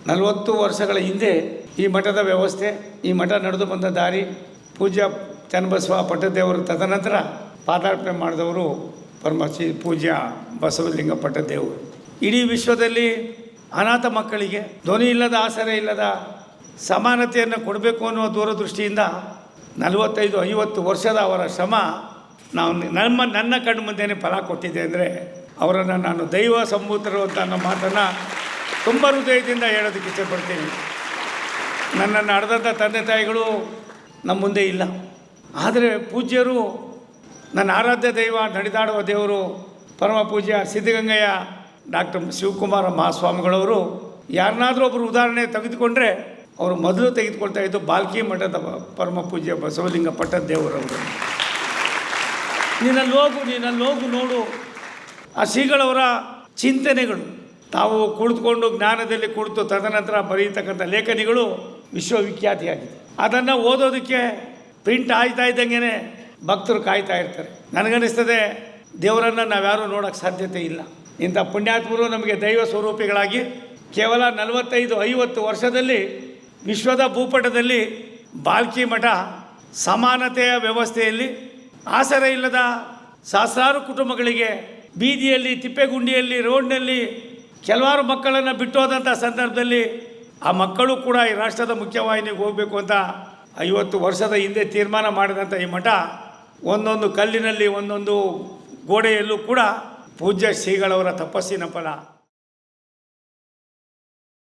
40 ವರ್ಷಗಳ ಹಿಂದೆ ಈ ಮಠದ ವ್ಯವಸ್ಥೆ, ಈ ಮಠ ನಡೆದು ಬಂದ ದಾರಿ, ಪೂಜ್ಯ ಚನ್ನಬಸವ ಪಟ್ಟದೇವರು ತದನಂತರ ಪಾದಾರ್ಪಣೆ ಮಾಡಿದವರು ಪೂಜ್ಯ ಬಸವಲಿಂಗ ಪಟ್ಟದೇವರು. ಇಡೀ ವಿಶ್ವದಲ್ಲಿ ಅನಾಥ ಮಕ್ಕಳಿಗೆ ಧ್ವನಿ ಇಲ್ಲದ, ಆಸರೆ ಇಲ್ಲದ ಸಮಾನತೆಯನ್ನು ಕೊಡಬೇಕು ಅನ್ನುವ ದೂರದೃಷ್ಟಿಯಿಂದ 45-50 ವರ್ಷದ ಅವರ ಶ್ರಮ ನನ್ನ ಕಣ್ಣು ಮುಂದೆಯೇ ಫಲ ಕೊಟ್ಟಿದೆ ಅಂದರೆ ಅವರನ್ನು ನಾನು ದೈವ ಸಂಭೂತರು ಅಂತ ಅನ್ನೋ ಮಾತನ್ನು ತುಂಬ ಹೃದಯದಿಂದ ಹೇಳೋದಕ್ಕೆ ಇಷ್ಟಪಡ್ತೀನಿ. ನನ್ನನ್ನು ಹಡೆದಂಥ ತಂದೆ ತಾಯಿಗಳು ನಮ್ಮ ಮುಂದೆ ಇಲ್ಲ, ಆದರೆ ಪೂಜ್ಯರು, ನನ್ನ ಆರಾಧ್ಯ ದೈವ, ನಡೆದಾಡುವ ದೇವರು ಪರಮ ಪೂಜ್ಯ ಸಿದ್ಧಗಂಗೆಯ ಡಾಕ್ಟರ್ ಶಿವಕುಮಾರ ಮಹಾಸ್ವಾಮಿಗಳವರು ಯಾರನ್ನಾದರೂ ಒಬ್ಬರು ಉದಾಹರಣೆ ತೆಗೆದುಕೊಂಡ್ರೆ ಅವರು ಮೊದಲು ತೆಗೆದುಕೊಳ್ತಾ ಇದ್ದು ಬಾಲ್ಕಿ ಮಠದ ಪರಮ ಪೂಜ್ಯ ಬಸವಲಿಂಗ ಪಟ್ಟದೇವರವರು. ನೀನಲ್ಲಿ ಹೋಗು ನೋಡು ಆ ಶ್ರೀಗಳವರ ಚಿಂತನೆಗಳು. ತಾವು ಕುಳಿತುಕೊಂಡು ಜ್ಞಾನದಲ್ಲಿ ಕುಳಿತು ತದನಂತರ ಬರೆಯತಕ್ಕಂಥ ಲೇಖನಿಗಳು ವಿಶ್ವವಿಖ್ಯಾತಿಯಾಗಿದೆ. ಅದನ್ನು ಓದೋದಕ್ಕೆ ಪ್ರಿಂಟ್ ಆಗ್ತಾ ಇದ್ದಂಗೆ ಭಕ್ತರು ಕಾಯ್ತಾ ಇರ್ತಾರೆ. ನನಗನ್ನಿಸ್ತದೆ ದೇವರನ್ನು ನಾವ್ಯಾರೂ ನೋಡೋಕ್ಕೆ ಸಾಧ್ಯತೆ ಇಲ್ಲ. ಇಂಥ ಪುಣ್ಯಾತ್ಮರು ನಮಗೆ ದೈವ ಸ್ವರೂಪಿಗಳಾಗಿ ಕೇವಲ 45-50 ವರ್ಷದಲ್ಲಿ ವಿಶ್ವದ ಭೂಪಟದಲ್ಲಿ ಬಾಲ್ಕಿ ಮಠ ಸಮಾನತೆಯ ವ್ಯವಸ್ಥೆಯಲ್ಲಿ ಆಸರೆ ಇಲ್ಲದ ಸಹಸ್ರಾರು ಕುಟುಂಬಗಳಿಗೆ ಬೀದಿಯಲ್ಲಿ, ತಿಪ್ಪೆಗುಂಡಿಯಲ್ಲಿ, ರೋಡ್ನಲ್ಲಿ ಕೆಲವಾರು ಮಕ್ಕಳನ್ನು ಬಿಟ್ಟು ಹೋದಂಥ ಸಂದರ್ಭದಲ್ಲಿ ಆ ಮಕ್ಕಳು ಕೂಡ ಈ ರಾಷ್ಟ್ರದ ಮುಖ್ಯವಾಹಿನಿಗೆ ಹೋಗಬೇಕು ಅಂತ 50 ವರ್ಷದ ಹಿಂದೆ ತೀರ್ಮಾನ ಮಾಡಿದಂಥ ಈ ಮಠ ಒಂದೊಂದು ಕಲ್ಲಿನಲ್ಲಿ, ಒಂದೊಂದು ಗೋಡೆಯಲ್ಲೂ ಕೂಡ ಪೂಜ್ಯ ಶ್ರೀಗಳವರ ತಪಸ್ಸಿನ ಫಲ.